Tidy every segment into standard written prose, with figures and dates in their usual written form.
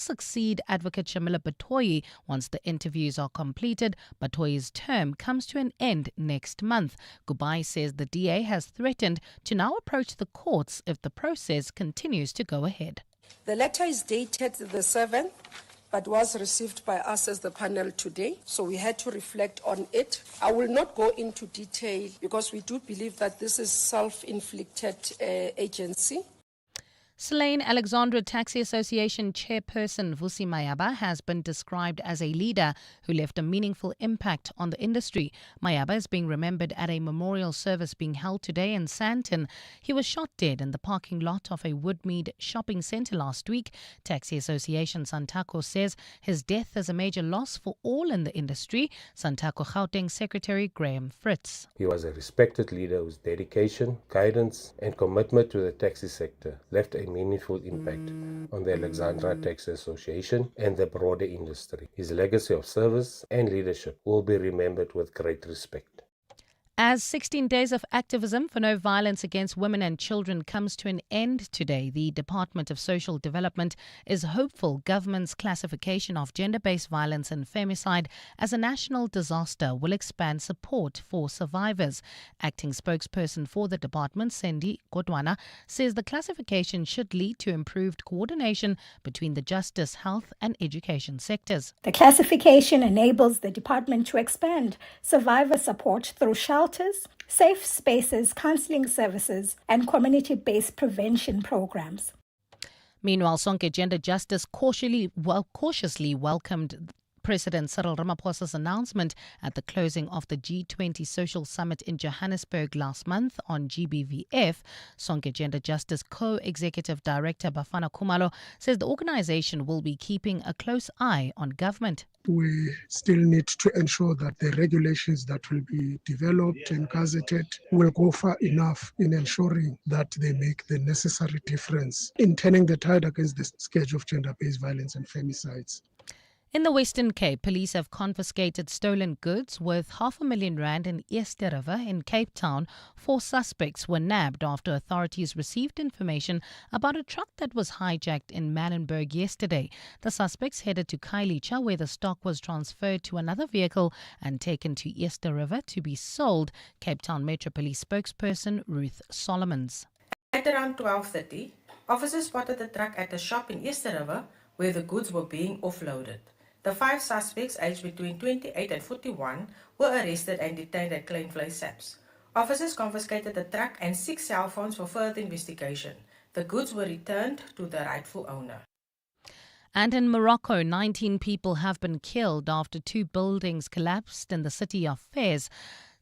succeed Advocate Shamila Batoyi once the interviews are completed. Batoyi's term comes to an end next month. Gubai says the DA has threatened to now approach the courts if the process continues to go ahead. The letter is dated the 7th, but was received by us as the panel today, so we had to reflect on it. I will not go into detail because we do believe that this is self-inflicted agency. Slain Alexandra Taxi Association chairperson Vusi Mayaba has been described as a leader who left a meaningful impact on the industry. Mayaba is being remembered at a memorial service being held today in Sandton. He was shot dead in the parking lot of a Woodmead shopping centre last week. Taxi Association Santako says his death is a major loss for all in the industry. Santako Gauteng Secretary Graham Fritz. He was a respected leader whose dedication, guidance and commitment to the taxi sector left a meaningful impact on the Alexandra Taxi Association and the broader industry. His legacy of service and leadership will be remembered with great respect. As 16 days of activism for no violence against women and children comes to an end today, the Department of Social Development is hopeful government's classification of gender-based violence and femicide as a national disaster will expand support for survivors. Acting spokesperson for the department, Sandy Godwana, says the classification should lead to improved coordination between the justice, health and education sectors. The classification enables the department to expand survivor support through shelters, safe spaces, counseling services, and community-based prevention programs. Meanwhile, Sonke Gender Justice cautiously welcomed President Cyril Ramaphosa's announcement at the closing of the G20 Social Summit in Johannesburg last month on GBVF. Sonke Gender Justice Co-Executive Director Bafana Khumalo says the organization will be keeping a close eye on government. We still need to ensure that the regulations that will be developed and gazetted will go far enough in ensuring that they make the necessary difference in turning the tide against the scourge of gender-based violence and femicides. In the Western Cape, police have confiscated stolen goods worth R500,000 in Easter River in Cape Town. 4 suspects were nabbed after authorities received information about a truck that was hijacked in Manenberg yesterday. The suspects headed to Khayelitsha, where the stock was transferred to another vehicle and taken to Easter River to be sold. Cape Town Metro Police spokesperson Ruth Solomons. At around 12:30, officers spotted the truck at a shop in Easter River where the goods were being offloaded. The 5 suspects, aged between 28 and 41, were arrested and detained at Kleinvlei SAPS. Officers confiscated the truck and 6 cell phones for further investigation. The goods were returned to the rightful owner. And in Morocco, 19 people have been killed after 2 buildings collapsed in the city of Fez.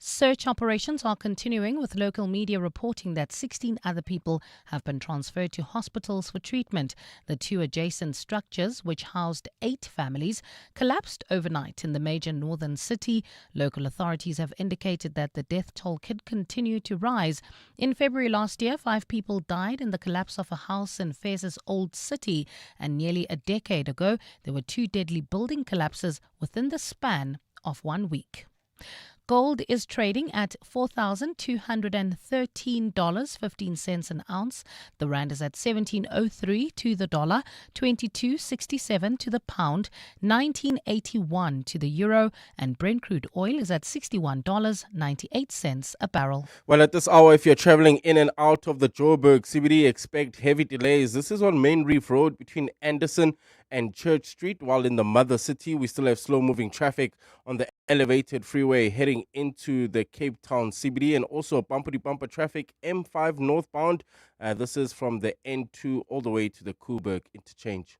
Search operations are continuing, with local media reporting that 16 other people have been transferred to hospitals for treatment. The 2 adjacent structures, which housed 8 families, collapsed overnight in the major northern city. Local authorities have indicated that the death toll could continue to rise. In February last year, 5 people died in the collapse of a house in Fez's old city, and nearly a decade ago, there were 2 deadly building collapses within the span of 1 week. Gold is trading at $4,213.15 an ounce. The rand is at 17.03 to the dollar, 22.67 to the pound, 19.81 to the euro, and Brent crude oil is at $61.98 a barrel. Well, at this hour, if you're traveling in and out of the Joburg CBD, expect heavy delays. This is on Main Reef Road between Anderson and Church Street, while in the mother city, we still have slow-moving traffic on the elevated freeway heading into the Cape Town CBD, and also bumper-to-bumper traffic M5 northbound. This is from the N2 all the way to the Koeberg interchange.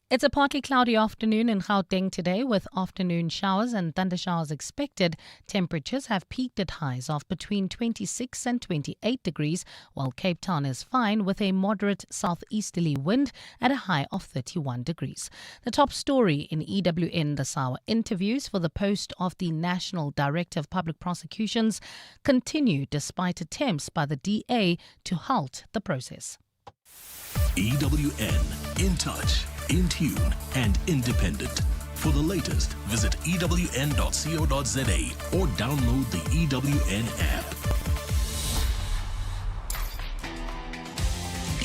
It's a partly cloudy afternoon in Gauteng today, with afternoon showers and thundershowers expected. Temperatures have peaked at highs of between 26 and 28 degrees, while Cape Town is fine with a moderate southeasterly wind at a high of 31 degrees. The top story in EWN this hour: interviews for the post of the National Director of Public Prosecutions continue despite attempts by the DA to halt the process. EWN, in touch, in tune and independent. For the latest, visit ewn.co.za or download the EWN app.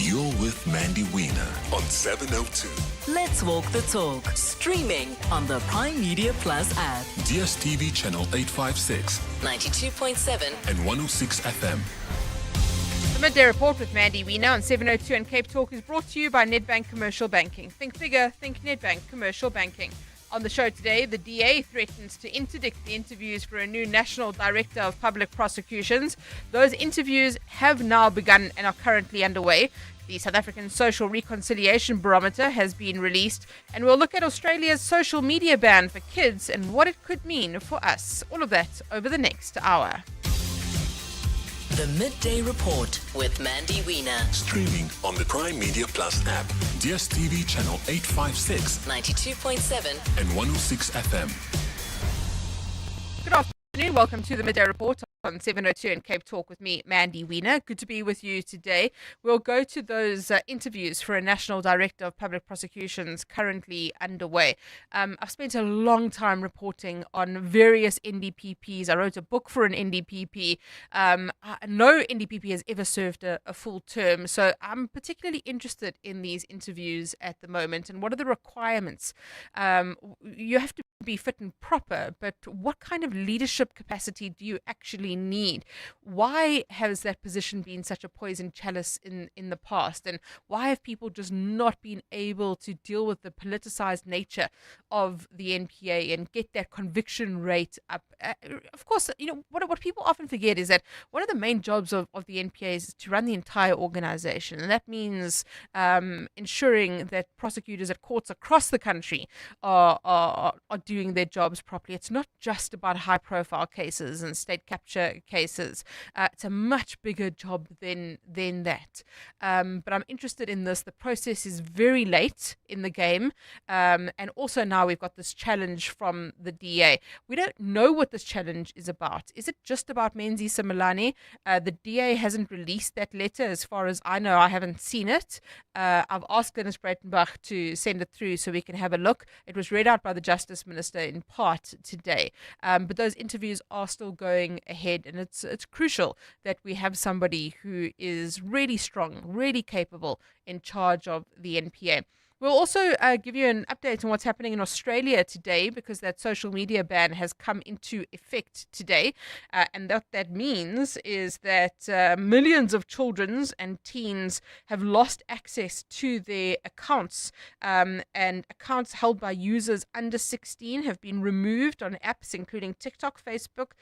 You're with Mandy Wiener on 702. Let's walk the talk. Streaming on the Prime Media Plus app. DSTV channel 856 92.7 and 106 FM. The Midday Report with Mandy Wiener on 702 and Cape Talk is brought to you by Nedbank Commercial Banking. Think bigger, think Nedbank Commercial Banking. On the show today, the DA threatens to interdict the interviews for a new National Director of Public Prosecutions. Those interviews have now begun and are currently underway. The South African Social Reconciliation Barometer has been released, and we'll look at Australia's social media ban for kids and what it could mean for us. All of that over the next hour. The Midday Report with Mandy Wiener. Streaming on the Prime Media Plus app. DSTV channel 856 92.7 and 106 FM. Good afternoon. Welcome to the Midday Report on 702 and Cape Talk with me, Mandy Wiener. Good to be with you today. We'll go to those interviews for a National Director of Public Prosecutions currently underway. I've spent a long time reporting on various NDPPs. I wrote a book for an NDPP. No NDPP has ever served a full term, so I'm particularly interested in these interviews at the moment and what are the requirements. You have to be fit and proper, but what kind of leadership capacity do you actually need? Why has that position been such a poison chalice in the past, and why have people just not been able to deal with the politicized nature of the NPA and get that conviction rate up? Of course, what people often forget is that one of the main jobs of the NPA is to run the entire organization, and that means ensuring that prosecutors at courts across the country are doing their jobs properly. It's not just about high profile cases and state capture cases. It's a much bigger job than that. But I'm interested in this. The process is very late in the game. And also now we've got this challenge from the DA. We don't know what this challenge is about. Is it just about Menzi Simelane? The DA hasn't released that letter. As far as I know, I haven't seen it. I've asked Dennis Breitenbach to send it through so we can have a look. It was read out by the Justice Minister in part today. But those interviews are still going ahead, and it's crucial that we have somebody who is really strong, really capable in charge of the NPA. We'll also give you an update on what's happening in Australia today, because that social media ban has come into effect today. And what that means is that millions of children and teens have lost access to their accounts. And accounts held by users under 16 have been removed on apps including TikTok, Facebook,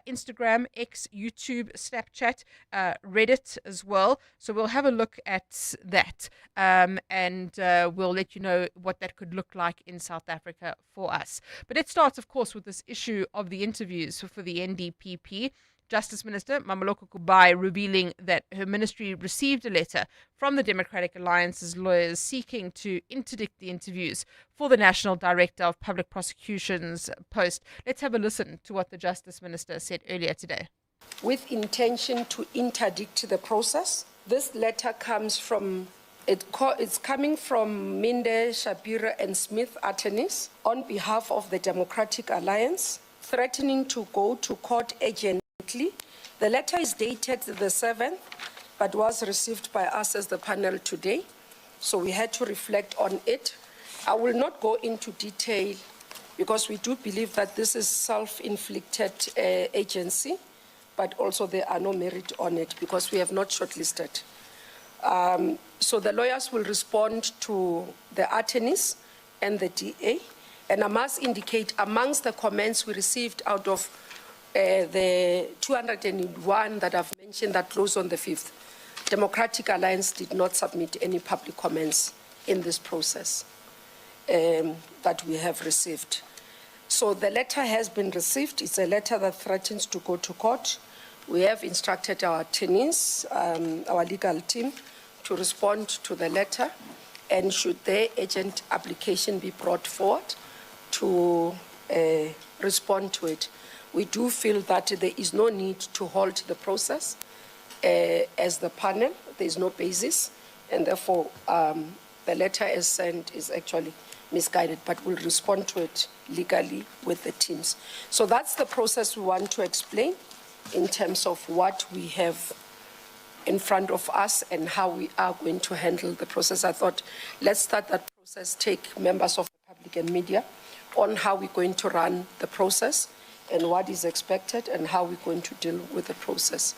Instagram, X, YouTube, Snapchat, Reddit as well. So we'll have a look at that. And we'll let you know what that could look like in South Africa for us. But it starts, of course, with this issue of the interviews for the NDPP. Justice Minister Mameloko Kubai revealing that her ministry received a letter from the Democratic Alliance's lawyers seeking to interdict the interviews for the National Director of Public Prosecutions post. Let's have a listen to what the Justice Minister said earlier today. With intention to interdict the process, this letter comes from It's coming from Minde, Shapira and Smith attorneys on behalf of the Democratic Alliance, threatening to go to court urgently. The letter is dated the 7th, but was received by us as the panel today, so we had to reflect on it. I will not go into detail because we do believe that this is self-inflicted agency, but also there are no merit on it because we have not shortlisted. So the lawyers will respond to the attorneys and the DA. And I must indicate amongst the comments we received out of the 201 that I've mentioned that closed on the 5th, Democratic Alliance did not submit any public comments in this process that we have received. So the letter has been received. It's a letter that threatens to go to court. We have instructed our attorneys, our legal team, to respond to the letter, and should their urgent application be brought forward to respond to it. We do feel that there is no need to halt the process as the panel. There is no basis, and therefore the letter as sent is actually misguided, but we'll respond to it legally with the teams. So that's the process we want to explain in terms of what we have in front of us and how we are going to handle the process. I thought, let's start that process, take members of the public and media on how we're going to run the process and what is expected and how we're going to deal with the process.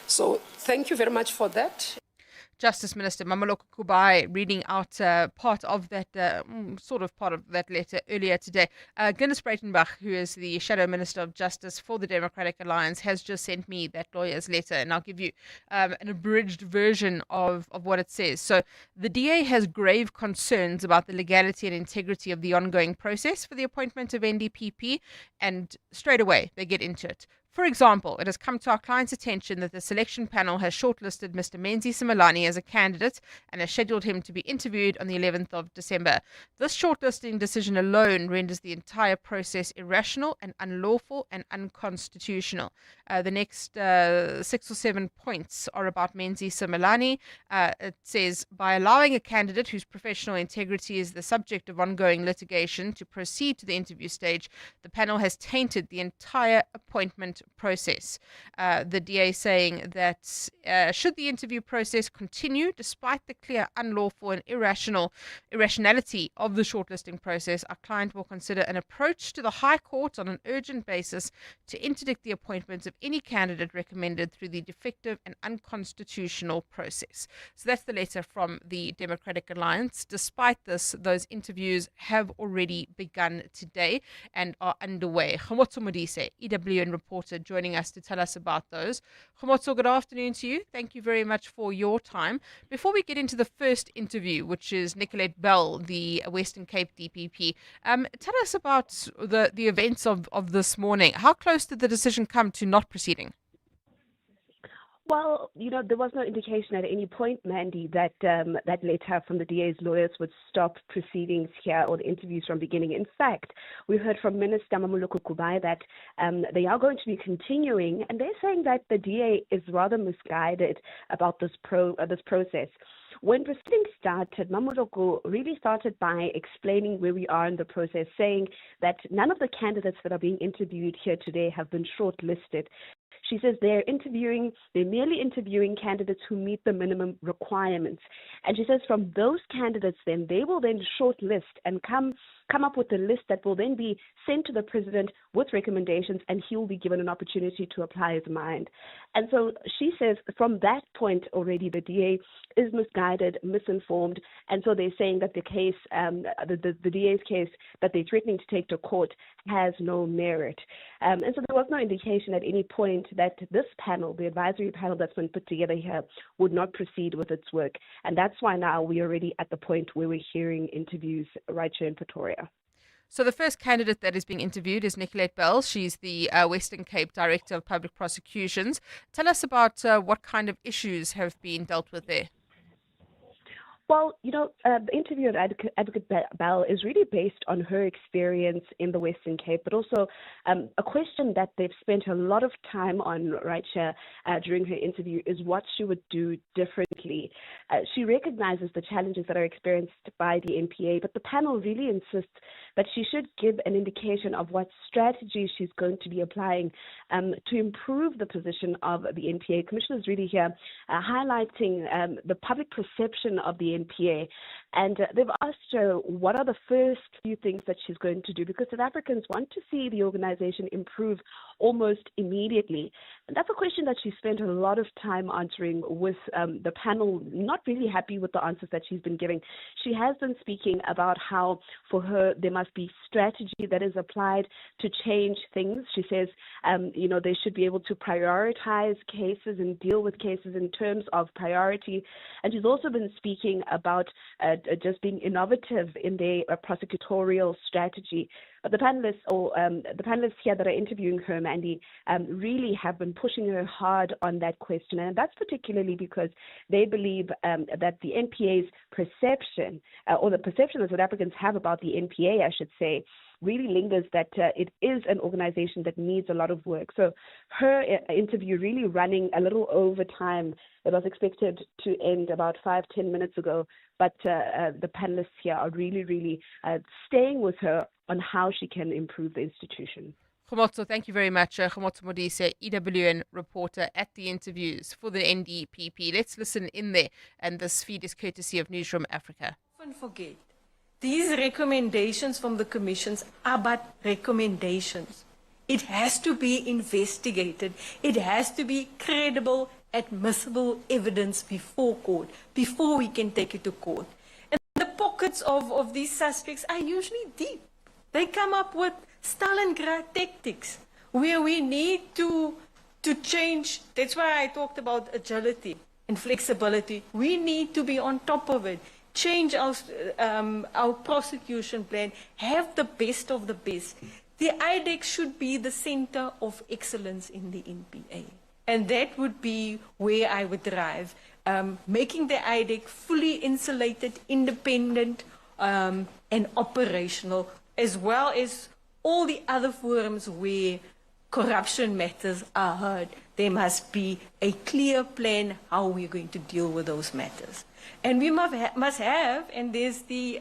So thank you very much for that. Justice Minister Mameloko Kubai reading out part of that letter earlier today. Glynis Breitenbach, who is the Shadow Minister of Justice for the Democratic Alliance, has just sent me that lawyer's letter, and I'll give you an abridged version of what it says. So the DA has grave concerns about the legality and integrity of the ongoing process for the appointment of NDPP, and straight away they get into it. For example, it has come to our client's attention that the selection panel has shortlisted Mr. Menzi Simelane as a candidate and has scheduled him to be interviewed on the 11th of December. This shortlisting decision alone renders the entire process irrational and unlawful and unconstitutional. The next 6 or 7 points are about Menzi Simelane. It says, by allowing a candidate whose professional integrity is the subject of ongoing litigation to proceed to the interview stage, the panel has tainted the entire appointment process. The DA saying that should the interview process continue despite the clear unlawful and irrationality of the shortlisting process, our client will consider an approach to the High Court on an urgent basis to interdict the appointment of any candidate recommended through the defective and unconstitutional process. So that's the letter from the Democratic Alliance. Despite this, those interviews have already begun today and are underway. Khomotso Modise, EWN reporter, joining us to tell us about those. Khomotso, good afternoon to you. Thank you very much for your time. Before we get into the first interview, which is Nicolette Bell, the Western Cape DPP, tell us about the events of this morning. How close did the decision come to not proceeding? Well, there was no indication at any point, Mandy, that that letter from the DA's lawyers would stop proceedings here or the interviews from beginning. In fact, we heard from Minister Mameloko Kubai that they are going to be continuing, and they're saying that the DA is rather misguided about this process. When proceedings started, Mameloko really started by explaining where we are in the process, saying that none of the candidates that are being interviewed here today have been shortlisted. She says they're merely interviewing candidates who meet the minimum requirements. And she says from those candidates, then they will then shortlist and come up with a list that will then be sent to the president with recommendations, and he will be given an opportunity to apply his mind. And so she says from that point already the DA is misguided, misinformed, and so they're saying that the case, the DA's case that they're threatening to take to court has no merit. And so there was no indication at any point that this panel, the advisory panel that's been put together here, would not proceed with its work. And that's why now we're already at the point where we're hearing interviews right here in Pretoria. So the first candidate that is being interviewed is Nicolette Bell. She's the Western Cape Director of Public Prosecutions. Tell us about what kind of issues have been dealt with there. Well, the interview of Advocate Bell is really based on her experience in the Western Cape, but also a question that they've spent a lot of time on right here during her interview is what she would do differently. She recognizes the challenges that are experienced by the NPA, but the panel really insists that she should give an indication of what strategy she's going to be applying to improve the position of the NPA. Commissioners really here highlighting the public perception of the NPA. And they've asked her what are the first few things that she's going to do, because South Africans want to see the organization improve almost immediately. And that's a question that she spent a lot of time answering with the panel, not really happy with the answers that she's been giving. She has been speaking about how, for her, there must be strategy that is applied to change things. She says, they should be able to prioritize cases and deal with cases in terms of priority. And she's also been speaking about just being innovative in their prosecutorial strategy. But the panelists here that are interviewing her, Mandy, really have been pushing her hard on that question. And that's particularly because they believe that the NPA's perception, or the perception that South Africans have about the NPA, I should say, really lingers that it is an organization that needs a lot of work. So her interview really running a little over time. It was expected to end about 5-10 minutes ago, but the panelists here are really staying with her on how she can improve the institution. Khomotso, thank you very much. Khomotso Modise, EWN reporter at the interviews for the NDPP. Let's listen in there. And this feed is courtesy of Newsroom Africa. Often forget, these recommendations from the commissions are but recommendations. It has to be investigated. It has to be credible, admissible evidence before court, before we can take it to court. And the pockets of these suspects are usually deep. They come up with Stalingrad tactics where we need to change. That's why I talked about agility and flexibility. We need to be on top of it, change our prosecution plan, have the best of the best. The IDEC should be the center of excellence in the NPA. And that would be where I would drive, making the IDEC fully insulated, independent, and operational, as well as all the other forums where corruption matters are heard. There must be a clear plan how we're going to deal with those matters. And we must have, and there's the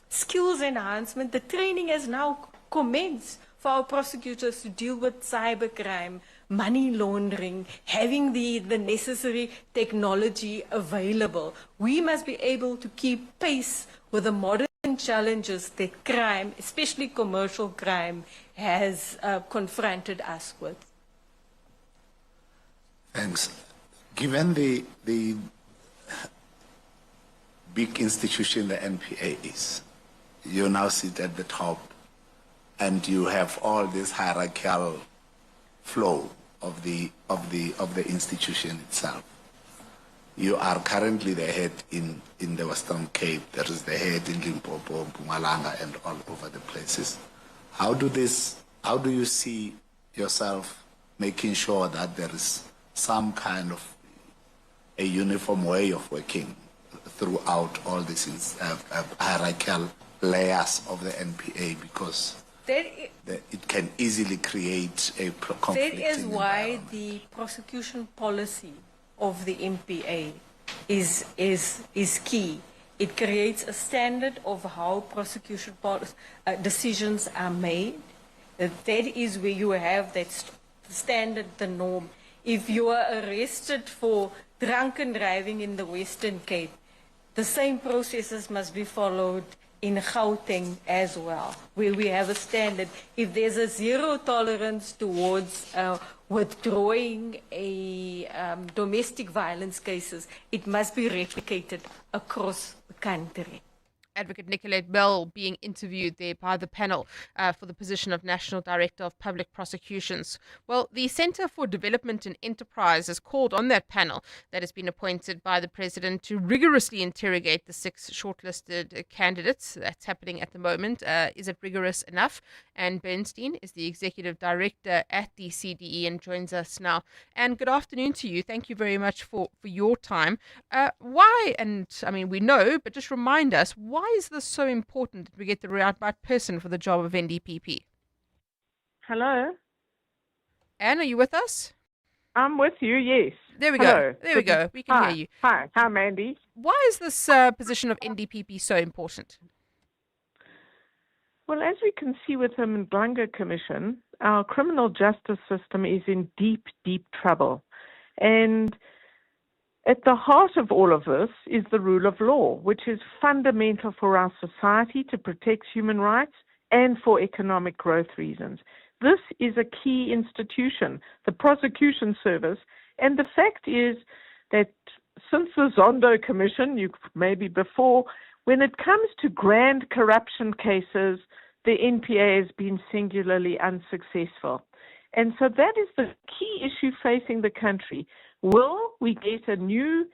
skills enhancement, the training has now commenced for our prosecutors to deal with cybercrime, money laundering, having the necessary technology available. We must be able to keep pace with the modern challenges that crime, especially commercial crime, has confronted us with. Thanks. Given the big institution the NPA is, you now sit at the top and you have all this hierarchical flow of the institution itself. You are currently the head in the Western Cape. There is the head in Limpopo, Mpumalanga, and all over the places. How do you see yourself making sure that there is some kind of a uniform way of working throughout all these hierarchical layers of the NPA, because it can easily create a conflict. That is why the prosecution policy of the NPA is key. It creates a standard of how prosecution decisions are made. That is where you have that standard, the norm. If you are arrested for drunken driving in the Western Cape, the same processes must be followed in Gauteng as well, where we have a standard. If there's a zero tolerance towards withdrawing domestic violence cases, it must be replicated across the country. Advocate Nicolette Bell being interviewed there by the panel for the position of National Director of Public Prosecutions. Well, the Centre for Development and Enterprise has called on that panel that has been appointed by the President to rigorously interrogate the 6 shortlisted candidates. That's happening at the moment. Is it rigorous enough? Anne Bernstein is the Executive Director at the CDE and joins us now. And good afternoon to you. Thank you very much for your time. Why, and I mean, we know, but just remind us, why is this so important that we get the right person for the job of NDPP? Hello. Anne, are you with us? I'm with you, yes. There we Hello. go. There we go. We can hear you. Hi. Hi, Mandy. Why is this position of NDPP so important? Well, as we can see with the Mdlanga Commission, our criminal justice system is in deep, deep trouble. And at the heart of all of this is the rule of law, which is fundamental for our society to protect human rights and for economic growth reasons. This is a key institution, the prosecution service, and the fact is that since the Zondo Commission, maybe before, when it comes to grand corruption cases, the NPA has been singularly unsuccessful. And so that is the key issue facing the country. Will we get a new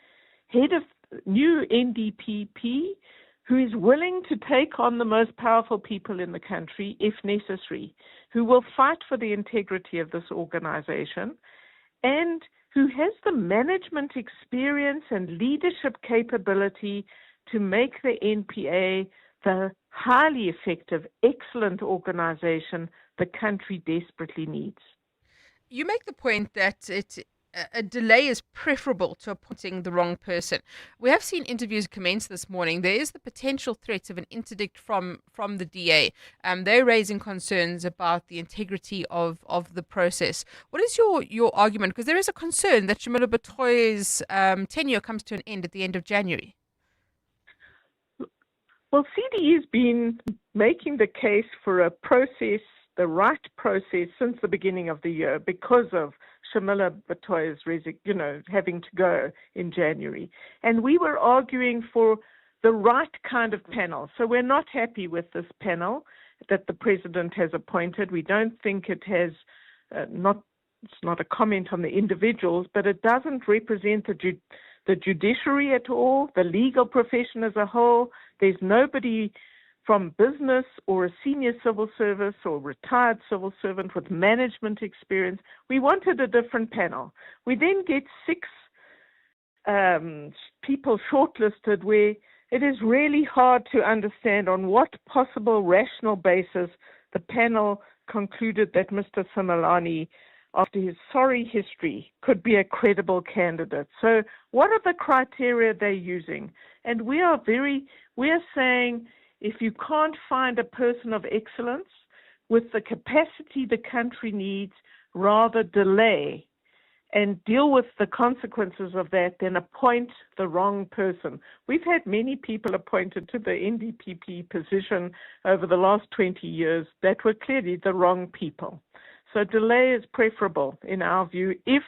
NDPP who is willing to take on the most powerful people in the country, if necessary, who will fight for the integrity of this organization, and who has the management experience and leadership capability to make the NPA the highly effective, excellent organization the country desperately needs? You make the point that it a delay is preferable to appointing the wrong person. We have seen interviews commence this morning. There is the potential threat of an interdict from the DA. They're raising concerns about the integrity of the process. What is your argument? Because there is a concern that Shamila Batoy's tenure comes to an end at the end of January. Well, CD has been making the case for a process, the right process, since the beginning of the year because of Shamila Batoy's having to go in January. And we were arguing for the right kind of panel. So we're not happy with this panel that the president has appointed. We don't think it has, it's not a comment on the individuals, but it doesn't represent the judiciary at all, the legal profession as a whole. There's nobody from business or a senior civil service or retired civil servant with management experience. We wanted a different panel. We then get 6 people shortlisted where it is really hard to understand on what possible rational basis the panel concluded that Mr. Simelane, after his sorry history, could be a credible candidate. So what are the criteria they're using? And we are saying if you can't find a person of excellence with the capacity the country needs, rather delay and deal with the consequences of that than appoint the wrong person. We've had many people appointed to the NDPP position over the last 20 years that were clearly the wrong people. So delay is preferable, in our view, if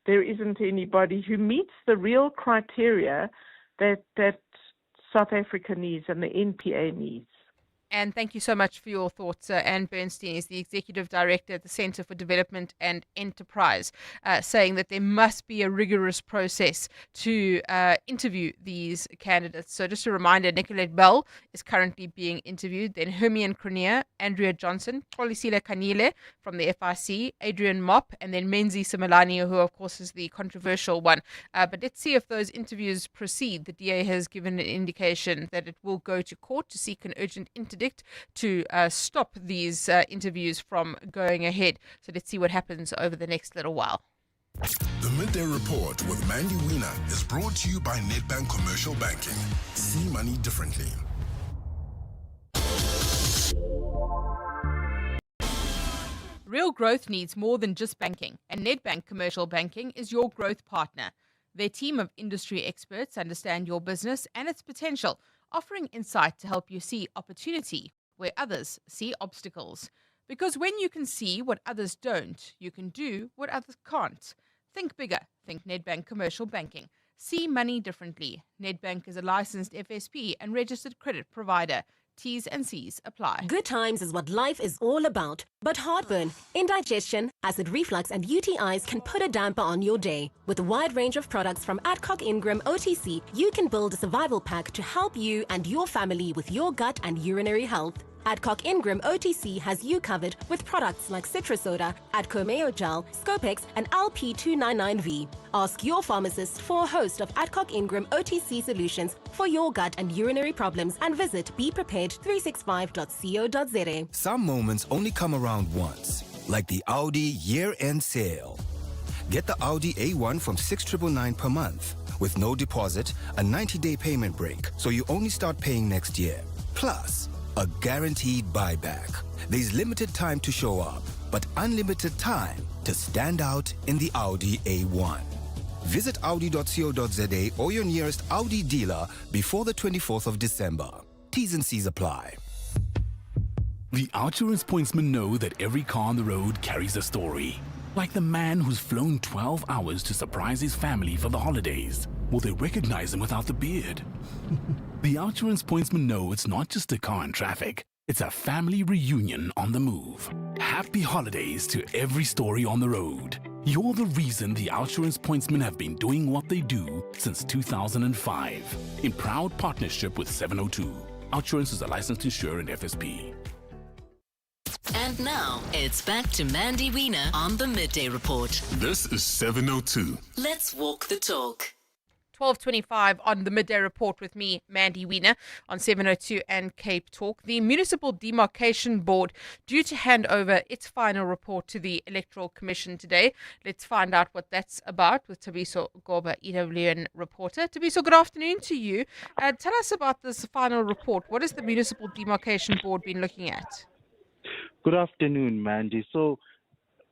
there isn't anybody who meets the real criteria that South Africa needs and the NPA needs. And thank you so much for your thoughts. Anne Bernstein is the Executive Director at the Centre for Development and Enterprise, saying that there must be a rigorous process to interview these candidates. So just a reminder, Nicolette Bell is currently being interviewed, then Hermione Cronje, Andrea Johnson, Xolisile Kanile from the FIC, Adrian Mop, and then Menzi Simelane, who of course is the controversial one. But let's see if those interviews proceed. The DA has given an indication that it will go to court to seek an urgent interdict to stop these interviews from going ahead. So let's see what happens over the next little while. The Midday Report with Mandy Wiener is brought to you by Nedbank Commercial Banking. See money differently. Real growth needs more than just banking, and Nedbank Commercial Banking is your growth partner. Their team of industry experts understand your business and its potential, offering insight to help you see opportunity where others see obstacles. Because when you can see what others don't, you can do what others can't. Think bigger. Think Nedbank Commercial Banking. See money differently. Nedbank is a licensed FSP and registered credit provider. T's and C's apply. Good times is what life is all about. But heartburn, indigestion, acid reflux and UTIs can put a damper on your day. With a wide range of products from Adcock Ingram OTC, you can build a survival pack to help you and your family with your gut and urinary health. Adcock Ingram OTC has you covered with products like Citrus Soda, Adco Mayo Gel, Scopex, and LP299V. Ask your pharmacist for a host of Adcock Ingram OTC solutions for your gut and urinary problems and visit beprepared365.co.za. Some moments only come around once, like the Audi year-end sale. Get the Audi A1 from $6,999 per month with no deposit, a 90-day payment break, so you only start paying next year. Plus, a guaranteed buyback. There's limited time to show up, but unlimited time to stand out in the Audi A1. Visit audi.co.za or your nearest Audi dealer before the 24th of December. T's and C's apply. The Outsurance pointsmen know that every car on the road carries a story. Like the man who's flown 12 hours to surprise his family for the holidays. Will they recognize him without the beard? The Outsurance pointsmen know it's not just a car in traffic. It's a family reunion on the move. Happy holidays to every story on the road. You're the reason the Outsurance pointsmen have been doing what they do since 2005. In proud partnership with 702. Outsurance is a licensed insurer and FSP. And now, it's back to Mandy Wiener on the Midday Report. This is 702. Let's walk the talk. 12:25 on the Midday Report with me, Mandy Wiener, on 702 and Cape Talk. The Municipal Demarcation Board due to hand over its final report to the Electoral Commission today. Let's find out what that's about with Tabiso Goba, EWN reporter. Tabiso, good afternoon to you. Tell us about this final report. What has the Municipal Demarcation Board been looking at? Good afternoon, Mandy. So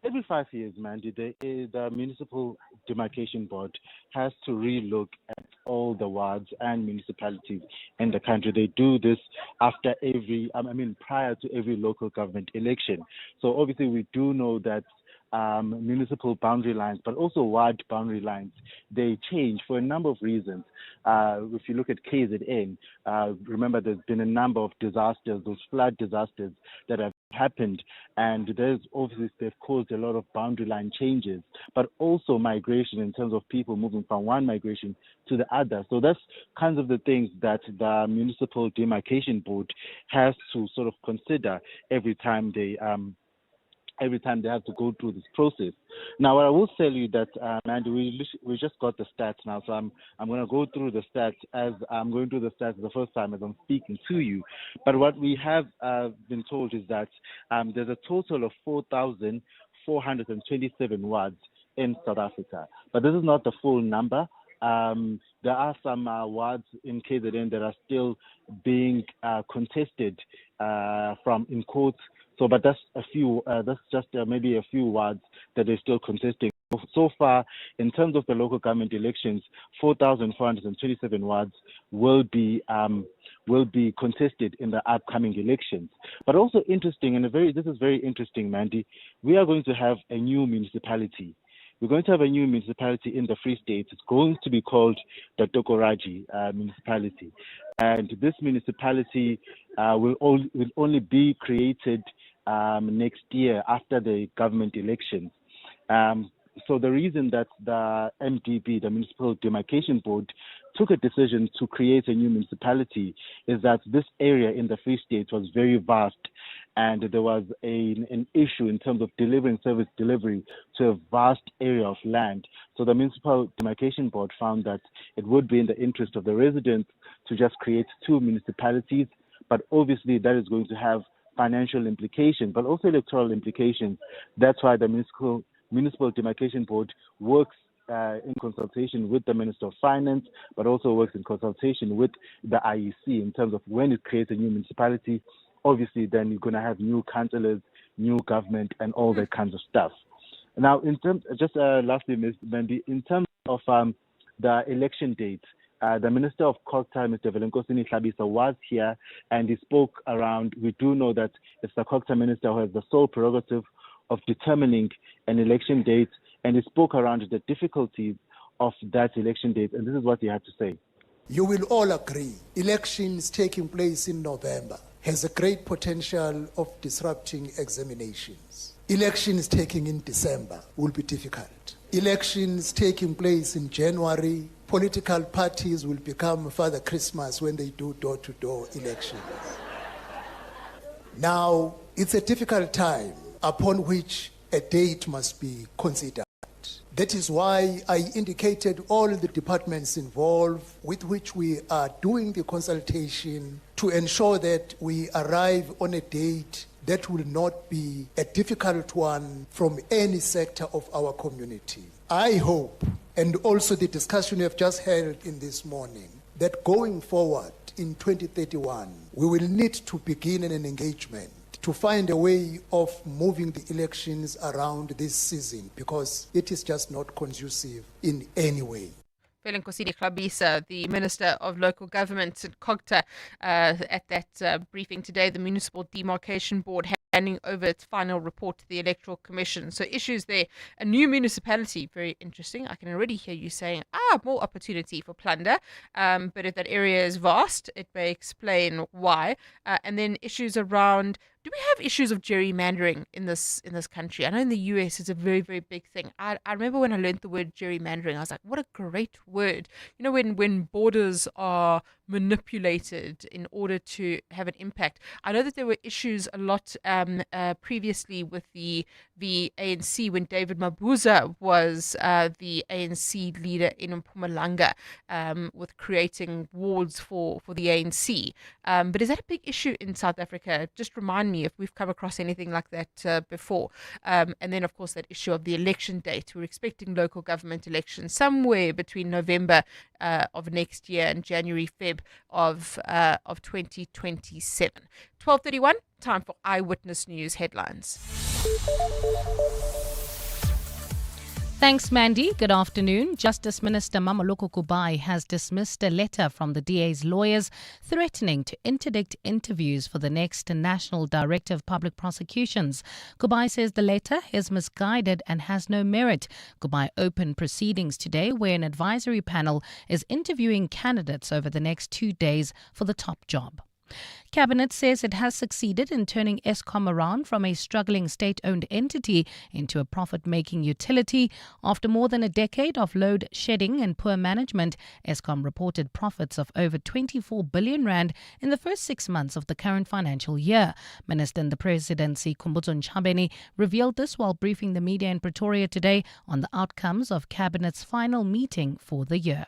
every 5 years, Mandy, the Municipal Demarcation Board has to relook at all the wards and municipalities in the country. They do this after prior to every local government election. So obviously we do know that municipal boundary lines, but also ward boundary lines, they change for a number of reasons. If you look at KZN, remember there's been a number of disasters, those flood disasters that have happened, and they've caused a lot of boundary line changes, but also migration in terms of people moving from one migration to the other. So that's kinds of the things that the Municipal Demarcation Board has to sort of consider every time they have to go through this process. Now, what I will tell you that, Mandy, we just got the stats now, so I'm going to go through the stats as I'm going through the stats the first time as I'm speaking to you. But what we have been told is that there's a total of 4,427 wards in South Africa. But this is not the full number. There are some wards in KZN that are still being contested in courts. So, but that's a few. That's just maybe a few wards that they're still contesting. So far, in terms of the local government elections, 4,427 wards will be contested in the upcoming elections. But also interesting, and this is very interesting, Mandy. We are going to have a new municipality. We're going to have a new municipality in the Free State. It's going to be called the Tokoraji municipality, and this municipality will only be created next year after the government elections. So the reason that the MDB, the Municipal Demarcation Board, took a decision to create a new municipality is that this area in the Free State was very vast, and there was an issue in terms of service delivery to a vast area of land. So the Municipal Demarcation Board found that it would be in the interest of the residents to just create two municipalities, but obviously that is going to have financial implications, but also electoral implications. That's why the Municipal Demarcation Board works in consultation with the Minister of Finance, but also works in consultation with the IEC in terms of when it creates a new municipality. Obviously, then you're going to have new councillors, new government, and all that kinds of stuff. Now, lastly, Ms. Mandy, in terms of the election date, the Minister of COGTA, Mr. Velenkosini Tlhabisa, was here and he spoke around. We do know that it's the COGTA Minister who has the sole prerogative of determining an election date, and he spoke around the difficulties of that election date, and this is what he had to say. You will all agree, elections taking place in November has a great potential of disrupting examinations. Elections taking in December will be difficult. Elections taking place in January, political parties will become Father Christmas when they do door-to-door elections. Now, it's a difficult time upon which a date must be considered. That is why I indicated all the departments involved with which we are doing the consultation to ensure that we arrive on a date that will not be a difficult one from any sector of our community. I hope, and also the discussion we have just held in this morning, that going forward in 2031, we will need to begin an engagement to find a way of moving the elections around this season because it is just not conducive in any way. Velenkosini Tlhabisa, the Minister of Local Government at COGTA, at that briefing today, the Municipal Demarcation Board handing over its final report to the Electoral Commission. So issues there. A new municipality, very interesting. I can already hear you saying, more opportunity for plunder. But if that area is vast, it may explain why. And then issues around Do we have issues of gerrymandering in this country? I know in the US it's a very, very big thing. I remember when I learned the word gerrymandering, I was like, what a great word. You know, when borders are manipulated in order to have an impact. I know that there were issues a lot previously with the ANC when David Mabuza was the ANC leader in Mpumalanga, with creating wards for the ANC. But is that a big issue in South Africa? Just remind me if we've come across anything like that before. And then, of course, that issue of the election date. We're expecting local government elections somewhere between November of next year and January, Feb of 2027. 12:31, time for Eyewitness News headlines. Thanks, Mandy. Good afternoon. Justice Minister Mameloko Kubai has dismissed a letter from the DA's lawyers threatening to interdict interviews for the next National Director of Public Prosecutions. Kubai says the letter is misguided and has no merit. Kubai opened proceedings today where an advisory panel is interviewing candidates over the next 2 days for the top job. Cabinet says it has succeeded in turning Eskom around from a struggling state-owned entity into a profit-making utility. After more than a decade of load shedding and poor management, Eskom reported profits of over 24 billion rand in the first 6 months of the current financial year. Minister in the Presidency, Khumbudzo Ntshavheni, revealed this while briefing the media in Pretoria today on the outcomes of Cabinet's final meeting for the year.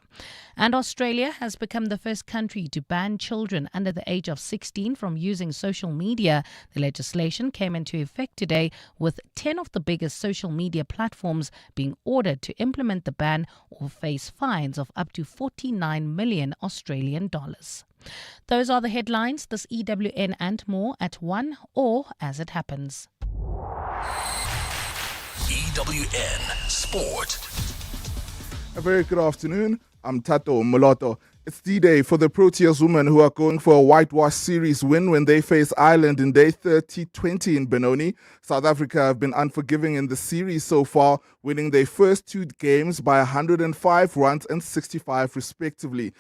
And Australia has become the first country to ban children under the age of 16 from using social media. The legislation came into effect today, with 10 of the biggest social media platforms being ordered to implement the ban or face fines of up to 49 million Australian dollars. Those are the headlines. This EWN and more at 1 or as it happens. EWN Sport. A very good afternoon. I'm Tato Moloto. It's D-Day for the Proteas women who are going for a whitewash series win when they face Ireland in day 30-20 in Benoni. South Africa have been unforgiving in the series so far, winning their first 2 games by 105 runs and 65 respectively.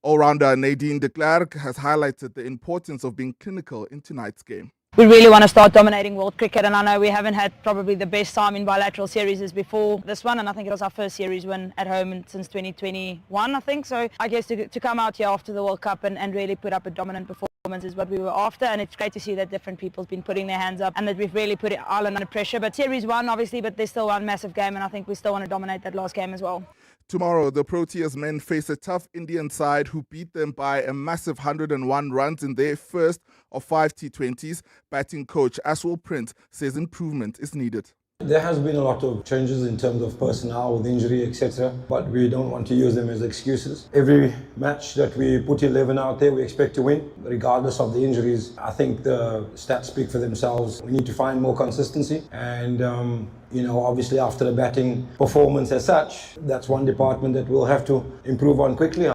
All-rounder Nadine de Klerk has highlighted the importance of being clinical in tonight's game. We really want to start dominating world cricket, and I know we haven't had probably the best time in bilateral series before this one, and I think it was our first series win at home since 2021, I think. So I guess to come out here after the World Cup and really put up a dominant performance is what we were after, and it's great to see that different people's been putting their hands up and that we've really put Ireland under pressure. But series 1 obviously, but there's still one massive game, and I think we still want to dominate that last game as well. Tomorrow, the Proteas men face a tough Indian side who beat them by a massive 101 runs in their first of 5 T20s. Batting coach Aswell Prince says improvement is needed. There has been a lot of changes in terms of personnel with injury, etc. But we don't want to use them as excuses. Every match that we put 11 out there, we expect to win, regardless of the injuries. I think the stats speak for themselves. We need to find more consistency. And, obviously after the batting performance as such, that's one department that we'll have to improve on quickly.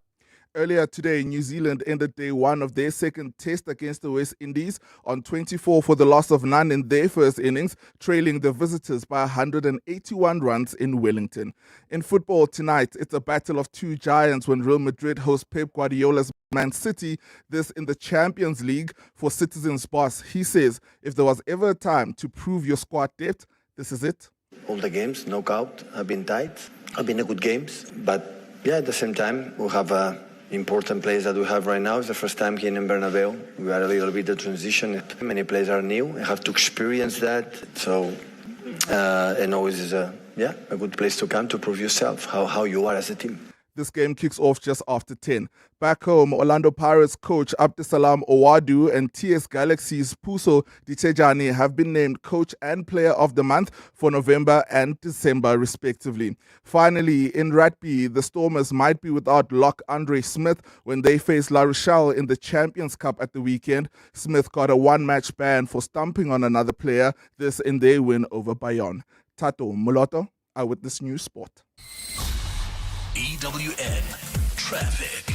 Earlier today, New Zealand ended day 1 of their second test against the West Indies on 24 for the loss of none in their first innings, trailing the visitors by 181 runs in Wellington. In football tonight, it's a battle of 2 giants when Real Madrid hosts Pep Guardiola's Man City, this in the Champions League. For Citizens boss, he says if there was ever a time to prove your squad depth, this is it. All the games, knockout, have been tight, have been good games, but at the same time, we have important players that we have right now. It's the first time here in Bernabeu. We are a little bit of transition. Many players are new. I have to experience that. So, and always is a good place to come to prove yourself, how you are as a team. This game kicks off just after 10. Back home, Orlando Pirates coach Abdisalam Owadu and TS Galaxy's Puso Ditejani have been named coach and player of the month for November and December, respectively. Finally, in rugby, the Stormers might be without lock Andre Smith when they face La Rochelle in the Champions Cup at the weekend. Smith got a 1-match ban for stumping on another player, this in their win over Bayonne. Tato Moloto, Eyewitness News Sport. EWN Traffic.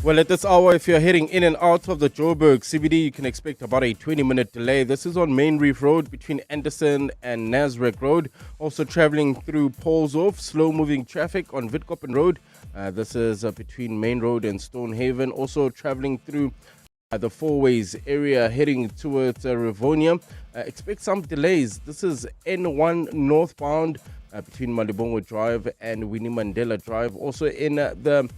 Well, at this hour, if you're heading in and out of the Joburg CBD, you can expect about a 20-minute delay. This is on Main Reef Road between Anderson and Nasrec Road. Also traveling through Paulshof, slow-moving traffic on Witkoppen Road. This is between Main Road and Stonehaven. Also traveling through The Fourways area heading towards Rivonia. Expect some delays. This is N1 northbound between Malibongo Drive and Winnie Mandela Drive. Also in the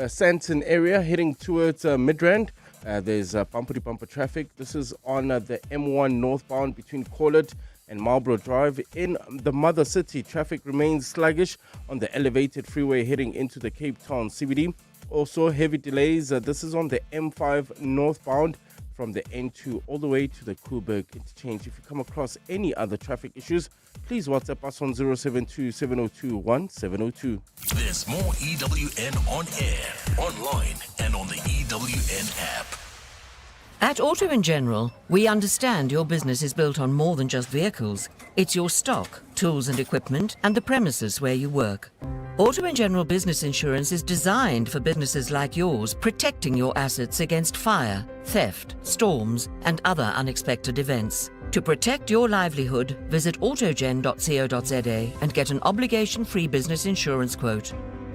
Santon area heading towards Midrand. There's bumper-to-bumper traffic. This is on the M1 northbound between Corlett and Marlborough Drive. In the Mother City, traffic remains sluggish on the elevated freeway heading into the Cape Town CBD. Also, heavy delays. This is on the M5 northbound from the N2 all the way to the Koeberg interchange. If you come across any other traffic issues, please WhatsApp us on 072 702 1702. There's more EWN on air, online, and on the EWN app. At Auto & General, we understand your business is built on more than just vehicles. It's your stock, tools and equipment, and the premises where you work. Auto & General Business Insurance is designed for businesses like yours, protecting your assets against fire, theft, storms, and other unexpected events. To protect your livelihood, visit autogen.co.za and get an obligation-free business insurance quote.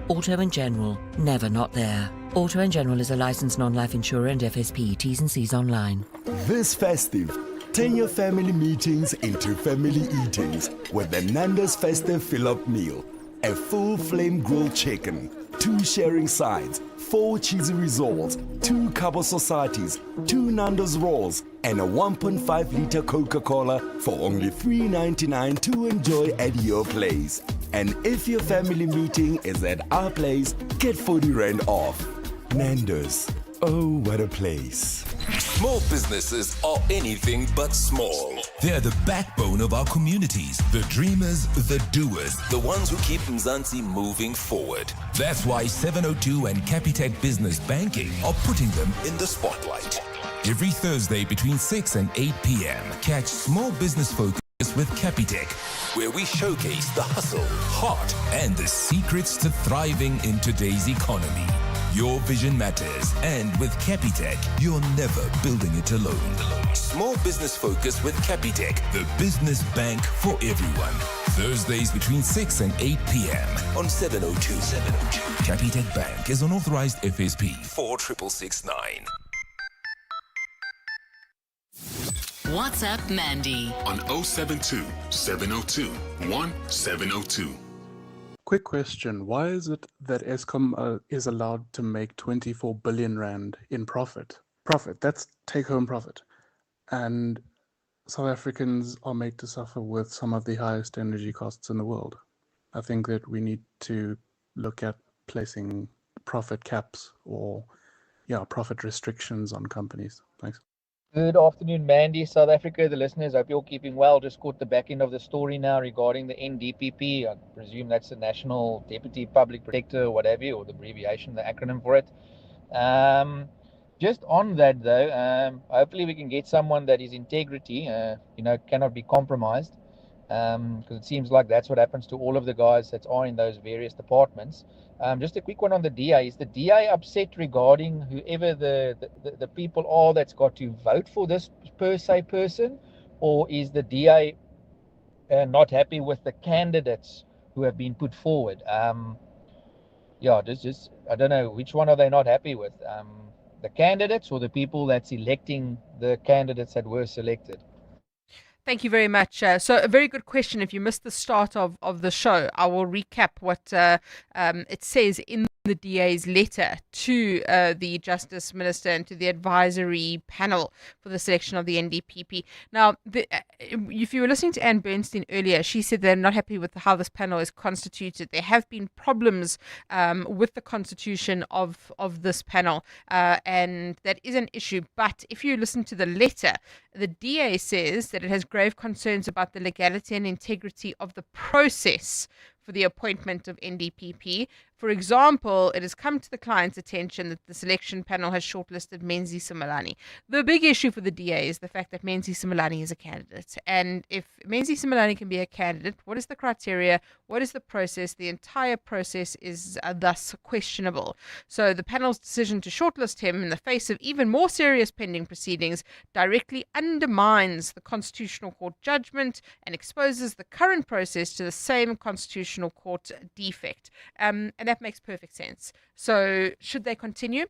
Auto & General, never not there. Auto & General is a licensed non-life insurer and FSP. T's and C's online. This festive, turn your family meetings into family eatings with the Nando's Festive Fill-Up Meal. A full flame grilled chicken, 2 sharing sides, 4 cheesy rissoles, 2 Cabo Societies, 2 Nando's rolls, and a 1.5-liter Coca-Cola for only $3.99 to enjoy at your place. And if your family meeting is at our place, get 40 Rand off. Nando's. Oh, what a place. Small businesses are anything but small. They're the backbone of our communities, the dreamers, the doers, the ones who keep Mzansi moving forward. That's why 702 and Capitec Business Banking are putting them in the spotlight. Every Thursday between 6 and 8 p.m., catch Small Business Focus with Capitec, where we showcase the hustle, heart, and the secrets to thriving in today's economy. Your vision matters, and with Capitec, you're never building it alone. Small Business Focus with Capitec, the business bank for everyone. Thursdays between 6 and 8 p.m. on 702. Capitec Bank is an authorized FSP 46669. WhatsApp Mandy on 072 702 1702. Quick question. Why is it that Eskom is allowed to make 24 billion rand in profit? That's take-home profit. And South Africans are made to suffer with some of the highest energy costs in the world. I think that we need to look at placing profit caps or profit restrictions on companies. Thanks. Good afternoon, Mandy, South Africa. The listeners, hope you're all keeping well. Just caught the back end of the story now regarding the NDPP. I presume that's the National Deputy Public Protector, or what have you, or the abbreviation, the acronym for it. Just on that, though, hopefully we can get someone that is integrity, cannot be compromised, because it seems like that's what happens to all of the guys that are in those various departments. Just a quick one on the DA. Is the DA upset regarding whoever the people are that's got to vote for this per se person, or is the DA not happy with the candidates who have been put forward? I don't know, which one are they not happy with? The candidates or the people that's electing the candidates that were selected? Thank you very much. So a very good question. If you missed the start of the show, I will recap what it says in the DA's letter to the Justice Minister and to the advisory panel for the selection of the NDPP. Now, if you were listening to Anne Bernstein earlier, she said they're not happy with how this panel is constituted. There have been problems with the constitution of this panel, and that is an issue. But if you listen to the letter, the DA says that it has grave concerns about the legality and integrity of the process for the appointment of NDPP. For example, it has come to the client's attention that the selection panel has shortlisted Menzi Simelane. The big issue for the DA is the fact that Menzi Simelane is a candidate. And if Menzi Simelane can be a candidate, what is the criteria? What is the process? The entire process is thus questionable. So the panel's decision to shortlist him in the face of even more serious pending proceedings directly undermines the Constitutional Court judgment and exposes the current process to the same Constitutional Court defect. And that makes perfect sense. So should they continue?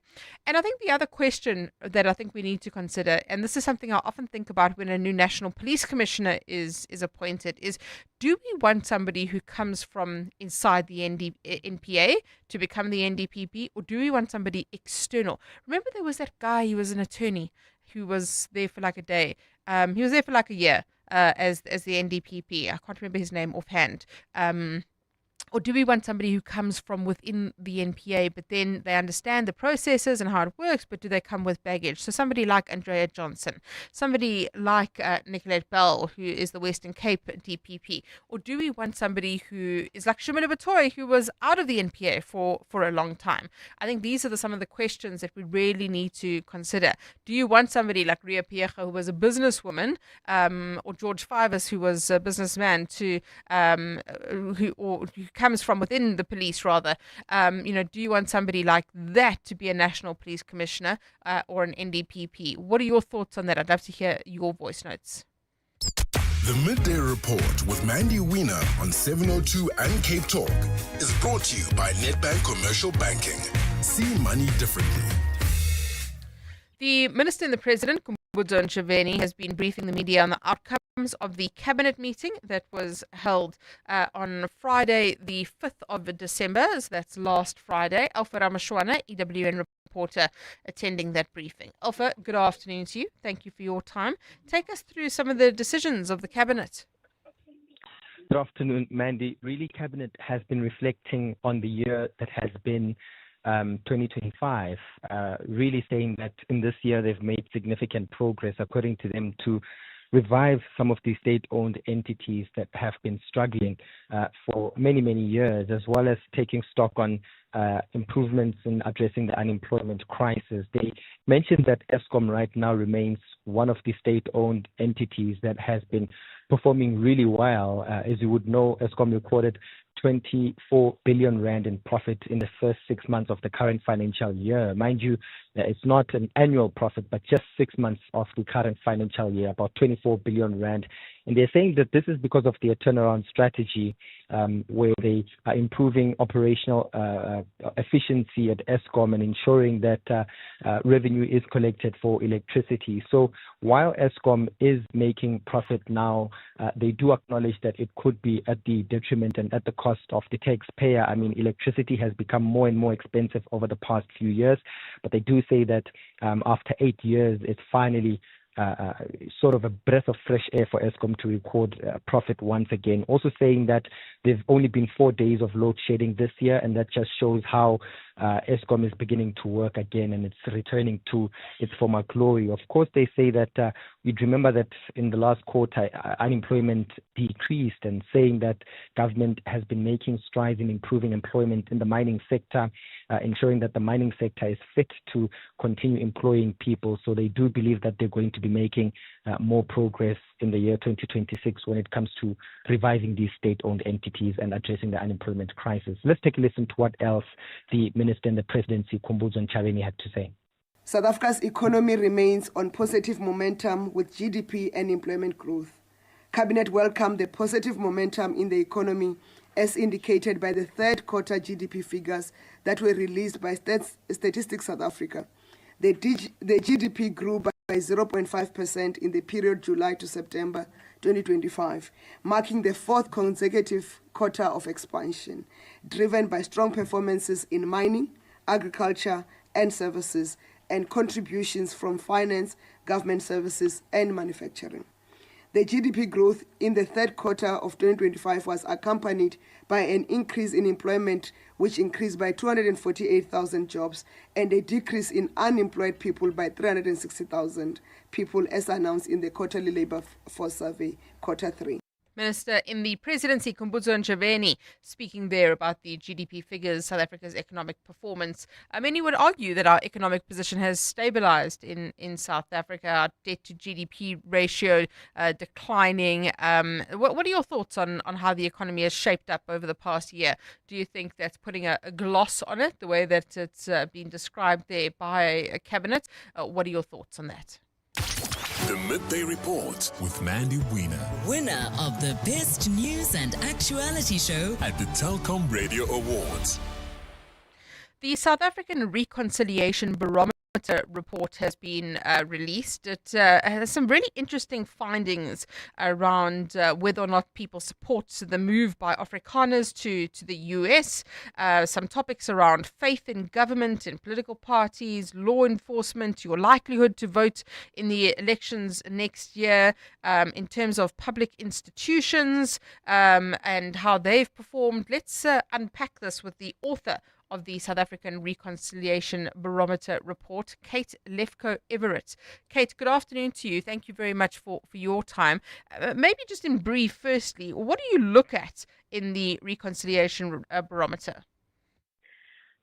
And I think the other question that I think we need to consider, and this is something I often think about when a new National Police Commissioner is appointed, is do we want somebody who comes from inside the NPA to become the NDPP, or do we want somebody external? Remember there was that guy, he was an attorney who was there for like a day. He was there for like a year as the NDPP. I can't remember his name offhand. Or do we want somebody who comes from within the NPA, but then they understand the processes and how it works, but do they come with baggage? So somebody like Andrea Johnson, somebody like Nicolette Bell, who is the Western Cape DPP. Or do we want somebody who is like Shumila Batoy, who was out of the NPA for a long time? I think these are some of the questions that we really need to consider. Do you want somebody like Ria Piecha, who was a businesswoman, or George Fivers, who was a businessman, who comes from within the police rather, do you want somebody like that to be a National Police Commissioner or an NDPP? What are your thoughts on that? I'd love to hear your voice notes. The Midday Report with Mandy Wiener on 702 and Cape Talk is brought to you by Nedbank Commercial Banking. See money differently. The Minister and the President, Khumbudzo Ntshavheni, has been briefing the media on the outcomes of the cabinet meeting that was held on Friday, the 5th of December. So that's last Friday. Alpha Ramashwana, EWN reporter, attending that briefing. Alpha, good afternoon to you. Thank you for your time. Take us through some of the decisions of the cabinet. Good afternoon, Mandy. Really, cabinet has been reflecting on the year that has been 2025, really saying that in this year they've made significant progress, according to them, to revive some of the state-owned entities that have been struggling for many, many years, as well as taking stock on improvements in addressing the unemployment crisis. They mentioned that Eskom right now remains one of the state-owned entities that has been performing really well. As you would know, Eskom recorded 24 billion rand in profit in the first 6 months of the current financial year. Mind you, it's not an annual profit, but just 6 months of the current financial year, about 24 billion rand. And they're saying that this is because of their turnaround strategy, where they are improving operational efficiency at Eskom and ensuring that revenue is collected for electricity. So while Eskom is making profit now, they do acknowledge that it could be at the detriment and at the cost of the taxpayer. I mean, electricity has become more and more expensive over the past few years, but they do say that after 8 years, it's finally sort of a breath of fresh air for Eskom to record profit once again. Also saying that there've only been 4 days of load shedding this year, and that just shows how Eskom is beginning to work again and it's returning to its former glory. Of course, they say that we'd remember that in the last quarter, unemployment decreased, and saying that government has been making strides in improving employment in the mining sector, ensuring that the mining sector is fit to continue employing people. So they do believe that they're going to be making more progress in the year 2026 when it comes to reviving these state-owned entities and addressing the unemployment crisis. Let's take a listen to what else the Minister and the Presidency, Khumbudzo Ntshavheni, had to say. South Africa's economy remains on positive momentum with GDP and employment growth. Cabinet welcomed the positive momentum in the economy as indicated by the third quarter GDP figures that were released by Statistics South Africa. The GDP grew by 0.5% in the period July to September 2025, marking the fourth consecutive quarter of expansion, driven by strong performances in mining, agriculture, and services, and contributions from finance, government services, and manufacturing. The GDP growth in the third quarter of 2025 was accompanied by an increase in employment, which increased by 248,000 jobs, and a decrease in unemployed people by 360,000 people, as announced in the quarterly labor force survey, quarter 3. Minister in the Presidency, Khumbudzo Ntshavheni, speaking there about the GDP figures, South Africa's economic performance. Many would argue that our economic position has stabilized in South Africa, our debt to GDP ratio declining. What are your thoughts on how the economy has shaped up over the past year? Do you think that's putting a gloss on it, the way that it's been described there by a cabinet? What are your thoughts on that? The Midday Report with Mandy Wiener, winner of the Best News and Actuality Show at the Telkom Radio Awards. The South African Reconciliation Barometer report has been released. It has some really interesting findings around whether or not people support the move by Afrikaners to the US, some topics around faith in government and political parties, law enforcement, your likelihood to vote in the elections next year, in terms of public institutions and how they've performed. Let's unpack this with the author of the South African Reconciliation Barometer report, Kate Lefko-Everett. Kate, good afternoon to you. Thank you very much for your time. Maybe just in brief, firstly, what do you look at in the Reconciliation Barometer?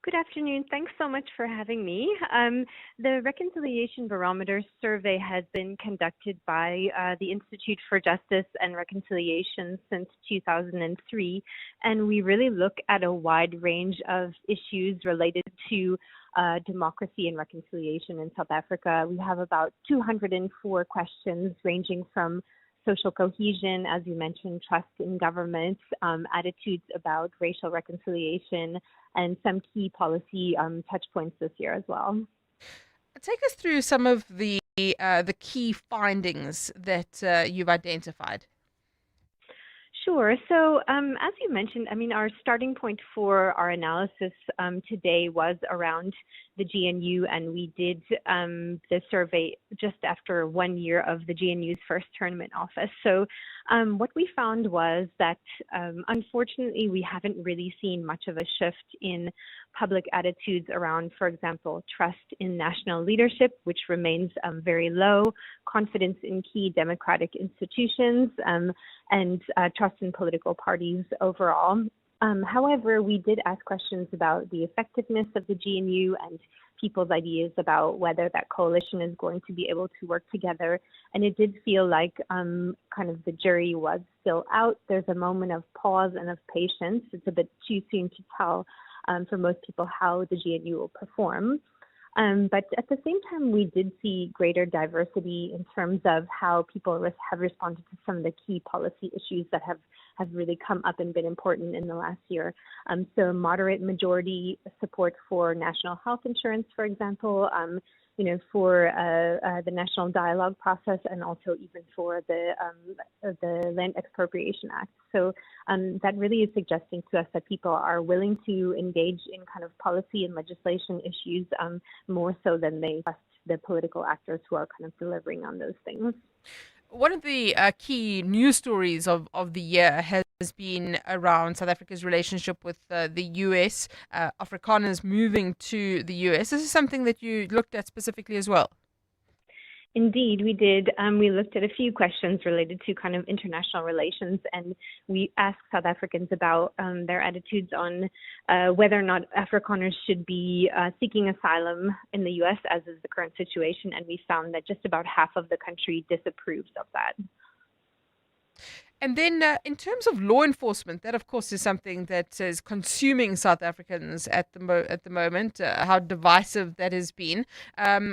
Good afternoon. Thanks so much for having me. The Reconciliation Barometer survey has been conducted by the Institute for Justice and Reconciliation since 2003, and we really look at a wide range of issues related to democracy and reconciliation in South Africa. We have about 204 questions ranging from social cohesion, as you mentioned, trust in government, attitudes about racial reconciliation, and some key policy touch points this year as well. Take us through some of the key findings that you've identified. Sure. So as you mentioned, our starting point for our analysis today was around the GNU, and we did the survey just after 1 year of the GNU's first term in office. So what we found was that unfortunately we haven't really seen much of a shift in public attitudes around, for example, trust in national leadership, which remains very low, confidence in key democratic institutions, and trust in political parties overall. However, we did ask questions about the effectiveness of the GNU and people's ideas about whether that coalition is going to be able to work together. And it did feel like kind of the jury was still out. There's a moment of pause and of patience. It's a bit too soon to tell for most people how the GNU will perform. But at the same time, we did see greater diversity in terms of how people have responded to some of the key policy issues that have really come up and been important in the last year. So moderate majority support for national health insurance, for example, for the national dialogue process, and also even for the Land Expropriation Act. So that really is suggesting to us that people are willing to engage in kind of policy and legislation issues more so than they trust the political actors who are kind of delivering on those things. One of the key news stories of the year has been around South Africa's relationship with the US, Afrikaners moving to the US. This is something that you looked at specifically as well. Indeed, we did. We looked at a few questions related to kind of international relations, and we asked South Africans about their attitudes on whether or not Afrikaners should be seeking asylum in the U.S., as is the current situation, and we found that just about half of the country disapproves of that. And then in terms of law enforcement, that of course is something that is consuming South Africans at the moment, how divisive that has been.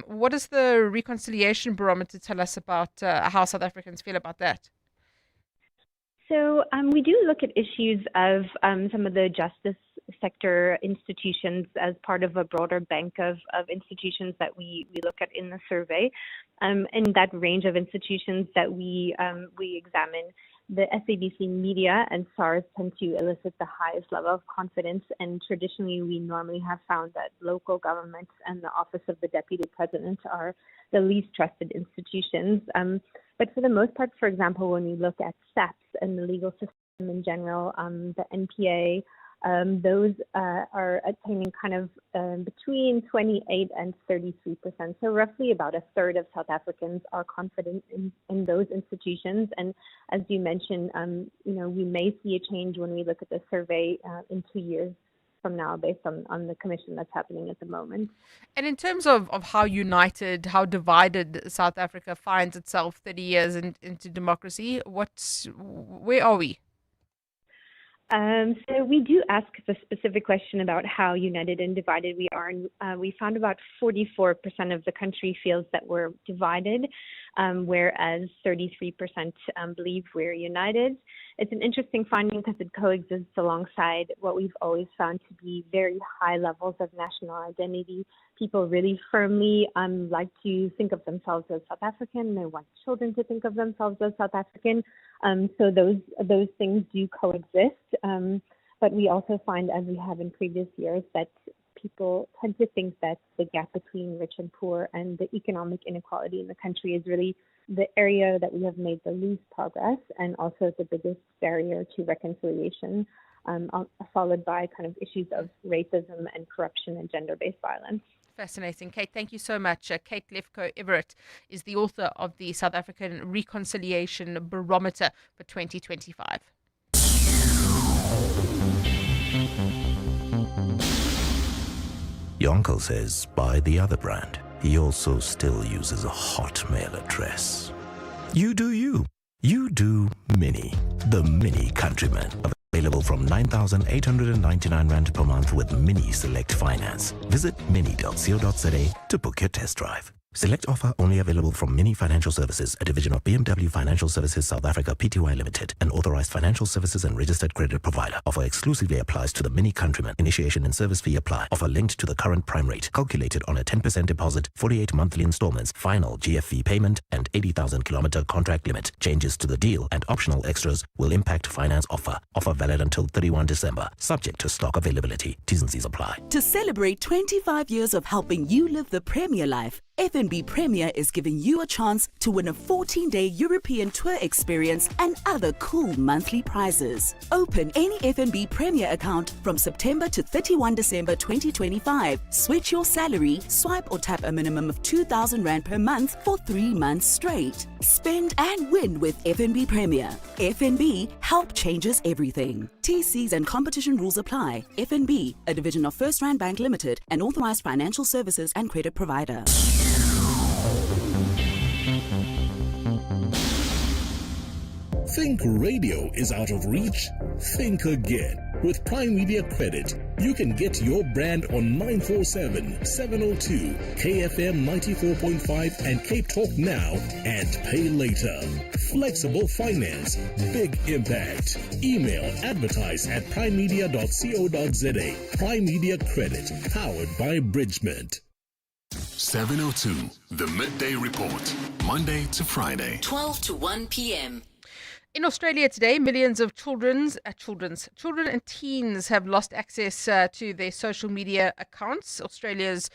What does the Reconciliation Barometer tell us about how South Africans feel about that? So we do look at issues of some of the justice sector institutions as part of a broader bank of institutions that we look at in the survey. And that range of institutions that we examine, the SABC media and SARS tend to elicit the highest level of confidence, and traditionally we normally have found that local governments and the Office of the Deputy President are the least trusted institutions. But for the most part, for example, when we look at SAPS and the legal system in general, the NPA, those are attaining kind of between 28 and 33%. So roughly about a third of South Africans are confident in those institutions. And as you mentioned, we may see a change when we look at the survey in 2 years from now based on the commission that's happening at the moment. And in terms of how united, how divided South Africa finds itself 30 years into democracy, where are we? So we do ask the specific question about how united and divided we are. We found about 44% of the country feels that we're divided. whereas 33% believe we're united. It's an interesting finding because it coexists alongside what we've always found to be very high levels of national identity. People really firmly like to think of themselves as South African. They want children to think of themselves as South African. So those things do coexist. But we also find, as we have in previous years, that people tend to think that the gap between rich and poor and the economic inequality in the country is really the area that we have made the least progress and also the biggest barrier to reconciliation, followed by kind of issues of racism and corruption and gender-based violence. Fascinating. Kate, thank you so much. Kate Lefko-Everett is the author of the South African Reconciliation Barometer for 2025. Your uncle says buy the other brand. He also still uses a Hotmail address. You do you. You do Mini. The Mini Countryman. Available from 9,899 Rand per month with Mini Select Finance. Visit mini.co.za to book your test drive. Select offer only available from Mini Financial Services, a division of BMW Financial Services South Africa Pty Limited, an authorized financial services and registered credit provider. Offer exclusively applies to the Mini Countryman. Initiation and service fee apply. Offer linked to the current prime rate. Calculated on a 10% deposit, 48 monthly installments, final GFV payment, and 80,000 kilometer contract limit. Changes to the deal and optional extras will impact finance offer. Offer valid until 31 December. Subject to stock availability. T's and C's apply. To celebrate 25 years of helping you live the Premier life, FNB Premier is giving you a chance to win a 14-day European tour experience and other cool monthly prizes. Open any FNB Premier account from September to 31 December 2025. Switch your salary, swipe or tap a minimum of 2,000 Rand per month for 3 months straight. Spend and win with FNB Premier. FNB, help changes everything. TCs and competition rules apply. FNB, a division of First Rand Bank Limited, an authorized financial services and credit provider. Think radio is out of reach? Think again. With Prime Media Credit, you can get your brand on 947, 702, KFM 94.5 and Cape Talk Now and pay later. Flexible finance, big impact. Email advertise@primemedia.co.za. Prime Media Credit, powered by Bridgement. 702, the Midday Report, Monday to Friday. 12 to 1 p.m. In Australia today, millions of children and teens have lost access to their social media accounts. Australia's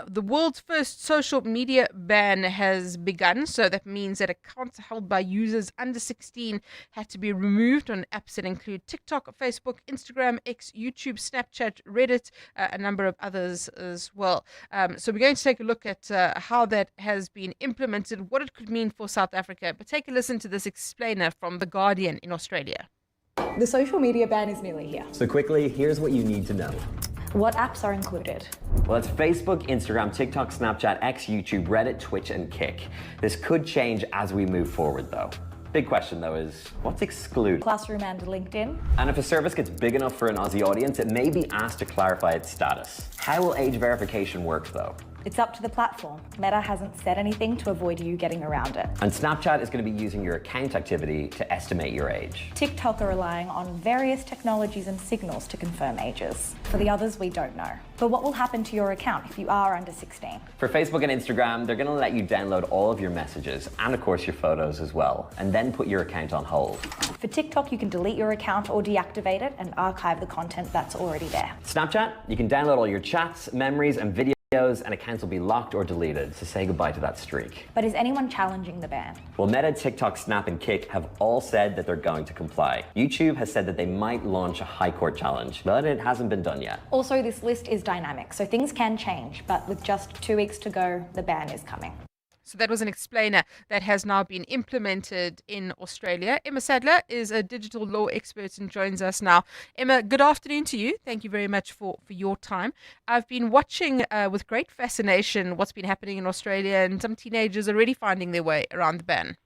the world's first social media ban has begun. So that means that accounts held by users under 16 had to be removed on apps that include TikTok, Facebook, Instagram, X, YouTube, Snapchat, Reddit, a number of others as well. So we're going to take a look at how that has been implemented, what it could mean for South Africa. But take a listen to this explainer from The Guardian in Australia. The social media ban is nearly here. So quickly, here's what you need to know. What apps are included? Well, it's Facebook, Instagram, TikTok, Snapchat, X, YouTube, Reddit, Twitch, and Kik. This could change as we move forward, though. Big question, though, is what's excluded? Classroom and LinkedIn. And if a service gets big enough for an Aussie audience, it may be asked to clarify its status. How will age verification work, though? It's up to the platform. Meta hasn't said anything to avoid you getting around it. And Snapchat is going to be using your account activity to estimate your age. TikTok are relying on various technologies and signals to confirm ages. For the others, we don't know. But what will happen to your account if you are under 16? For Facebook and Instagram, they're going to let you download all of your messages and, of course, your photos as well, and then put your account on hold. For TikTok, you can delete your account or deactivate it and archive the content that's already there. Snapchat, you can download all your chats, memories, and videos, and accounts will be locked or deleted, so say goodbye to that streak. But is anyone challenging the ban? Well, Meta, TikTok, Snap, and Kik have all said that they're going to comply. YouTube has said that they might launch a high court challenge, but it hasn't been done yet. Also, this list is dynamic, so things can change, but with just 2 weeks to go, the ban is coming. So that was an explainer that has now been implemented in Australia. Emma Sadler is a digital law expert and joins us now. Emma, good afternoon to you. Thank you very much for your time. I've been watching with great fascination what's been happening in Australia, and some teenagers are already finding their way around the ban.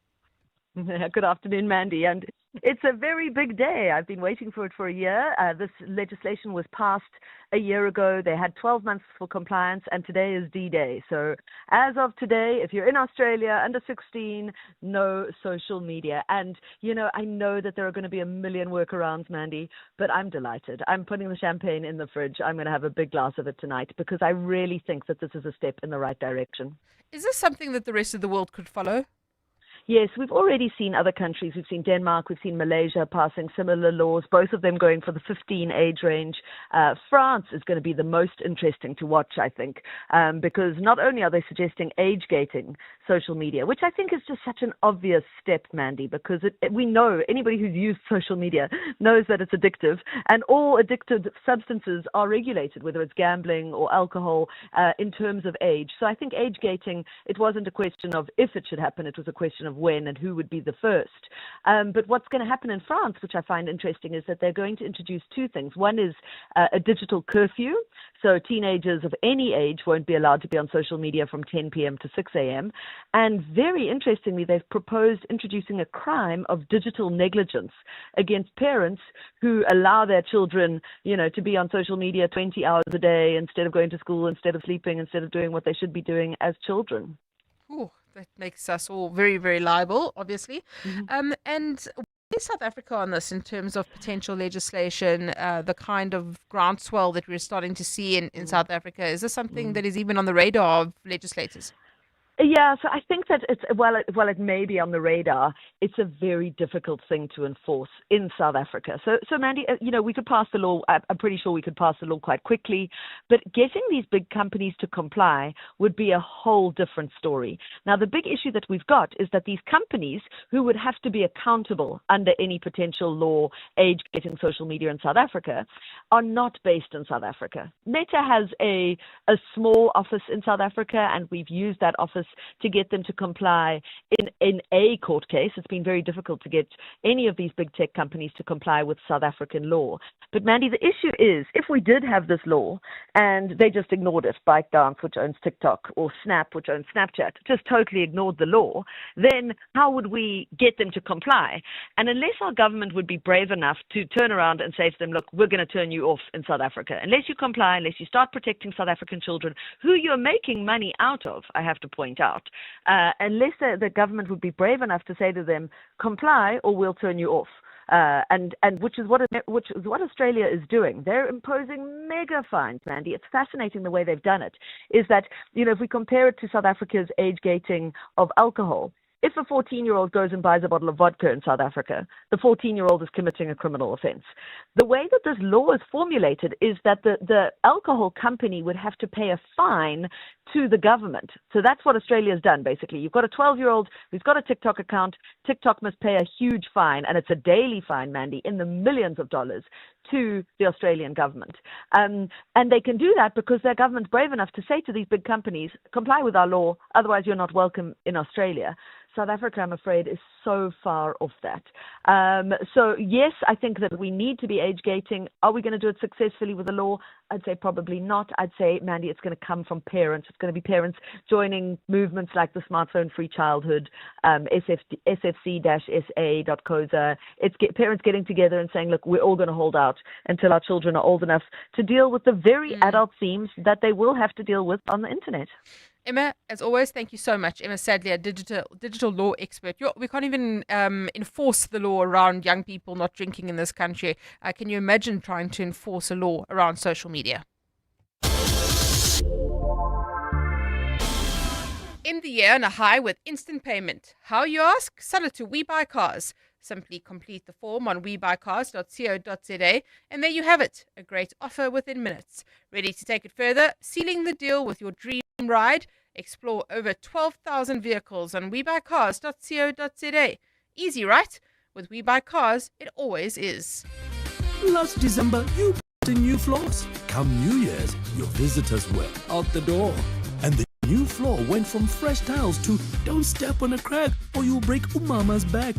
Good afternoon, Mandy. And It's a very big day. I've been waiting for it for a year. This legislation was passed a year ago. They had 12 months for compliance, and today is D-Day. So as of today, if you're in Australia, under 16, no social media. And, I know that there are going to be a million workarounds, Mandy, but I'm delighted. I'm putting the champagne in the fridge. I'm going to have a big glass of it tonight because I really think that this is a step in the right direction. Is this something that the rest of the world could follow? Yes, we've already seen other countries. We've seen Denmark, we've seen Malaysia passing similar laws, both of them going for the 15 age range. France is going to be the most interesting to watch, I think, because not only are they suggesting age gating social media, which I think is just such an obvious step, Mandy, because we know anybody who's used social media knows that it's addictive, and all addictive substances are regulated, whether it's gambling or alcohol, in terms of age. So I think age gating, it wasn't a question of if it should happen, it was a question of when and who would be the first. But what's going to happen in France, which I find interesting, is that they're going to introduce two things. One is a digital curfew. So teenagers of any age won't be allowed to be on social media from 10 p.m. to 6 a.m. And very interestingly, they've proposed introducing a crime of digital negligence against parents who allow their children, to be on social media 20 hours a day instead of going to school, instead of sleeping, instead of doing what they should be doing as children. Ooh, that makes us all very, very liable, obviously. And where's South Africa on this in terms of potential legislation, the kind of groundswell that we're starting to see in South Africa? Is this something that is even on the radar of legislators? Yeah, so I think that it may be on the radar. It's a very difficult thing to enforce in South Africa. So Mandy, we could pass the law. I'm pretty sure we could pass the law quite quickly. But getting these big companies to comply would be a whole different story. Now, the big issue that we've got is that these companies who would have to be accountable under any potential law age-gating social media in South Africa are not based in South Africa. Meta has a small office in South Africa, and we've used that office to get them to comply in a court case. It's been very difficult to get any of these big tech companies to comply with South African law. But Mandy, the issue is, if we did have this law and they just ignored it, ByteDance, which owns TikTok, or Snap, which owns Snapchat, just totally ignored the law, then how would we get them to comply? And unless our government would be brave enough to turn around and say to them, look, we're going to turn you off in South Africa, unless you comply, unless you start protecting South African children, who you're making money out of, I have to point out, unless the government would be brave enough to say to them, comply or we'll turn you off. And which is what Australia is doing. They're imposing mega fines, Mandy. It's fascinating the way they've done it. Is that, if we compare it to South Africa's age gating of alcohol, if a 14-year-old goes and buys a bottle of vodka in South Africa, the 14-year-old is committing a criminal offense. The way that this law is formulated is that the alcohol company would have to pay a fine to the government. So that's what Australia has done, basically. You've got a 12-year-old who's got a TikTok account. TikTok must pay a huge fine, and it's a daily fine, Mandy, in the millions of dollars to the Australian government. And they can do that because their government's brave enough to say to these big companies, comply with our law, otherwise you're not welcome in Australia. South Africa, I'm afraid, is so far off that. So, yes, I think that we need to be age gating. Are we going to do it successfully with the law? I'd say probably not. I'd say, Mandy, it's going to come from parents. It's going to be parents joining movements like the Smartphone Free Childhood, SFC-SA.COZA. It's parents getting together and saying, look, we're all going to hold out until our children are old enough to deal with the very adult themes that they will have to deal with on the internet. Emma, as always, thank you so much. Emma Sadlier, digital law expert. We can't even enforce the law around young people not drinking in this country. Can you imagine trying to enforce a law around social media? End the year on a high with instant payment. How, you ask? Sell it to WeBuyCars. Simply complete the form on webuycars.co.za, and there you have it. A great offer within minutes. Ready to take it further? Sealing the deal with your dream ride. Explore over 12,000 vehicles on webuycars.co.za. Easy, right? With WeBuyCars, it always is. Last December, you bought new floors. Come New Year's, your visitors were out the door. And the new floor went from fresh tiles to don't step on a crack or you'll break umama's back.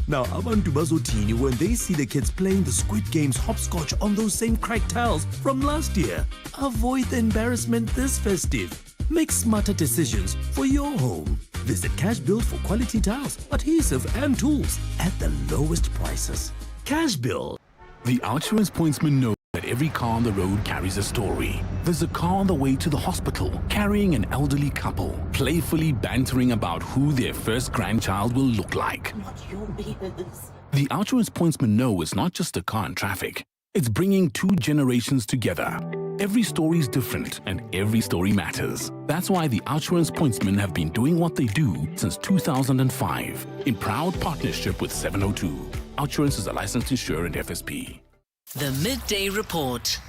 Now, abantu bazothini when they see the kids playing the Squid Game's hopscotch on those same cracked tiles from last year? Avoid the embarrassment this festive. Make smarter decisions for your home. Visit Cash Build for quality tiles, adhesive and tools at the lowest prices. Cash Build. The Outsurance pointsmen know that every car on the road carries a story. There's a car on the way to the hospital carrying an elderly couple, playfully bantering about who their first grandchild will look like. The Outsurance pointsmen know it's not just a car in traffic. It's bringing two generations together. Every story is different and every story matters. That's why the Outsurance pointsmen have been doing what they do since 2005 in proud partnership with 702. Outsurance is a licensed insurer and FSP. The Midday Report.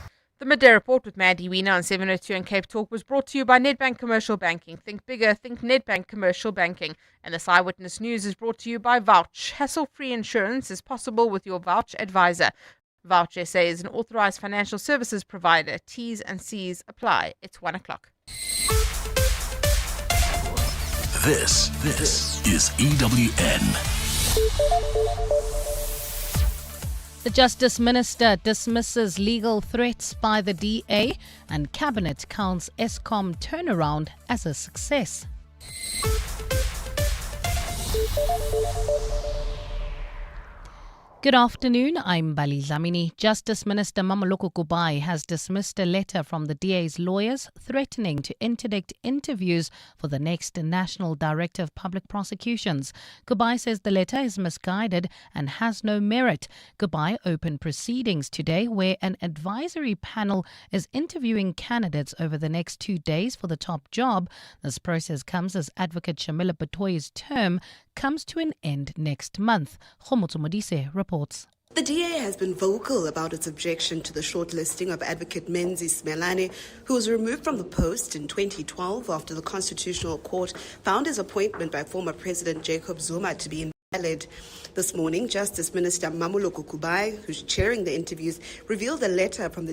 The Midday Report with Mandy Wiener on 702 and Cape Talk was brought to you by Nedbank Commercial Banking. Think bigger, think Nedbank Commercial Banking. And this Eyewitness News is brought to you by Vouch. Hassle-free insurance is possible with your Vouch advisor. Vouch SA is an authorized financial services provider. T's and C's apply. It's 1 o'clock. This is EWN. The Justice Minister dismisses legal threats by the DA and Cabinet counts Eskom turnaround as a success. Good afternoon, I'm Bali Zamini. Justice Minister Mamoloko Kubai has dismissed a letter from the DA's lawyers threatening to interdict interviews for the next National Director of Public Prosecutions. Kubai says the letter is misguided and has no merit. Kubai opened proceedings today where an advisory panel is interviewing candidates over the next 2 days for the top job. This process comes as Advocate Shamila Batoye's term comes to an end next month. Khomotso Modise reports. The DA has been vocal about its objection to the shortlisting of Advocate Menzi Smelane, who was removed from the post in 2012 after the Constitutional Court found his appointment by former President Jacob Zuma to be invalid. This morning, Justice Minister Mamoloko Kubai, who's chairing the interviews, revealed a letter from the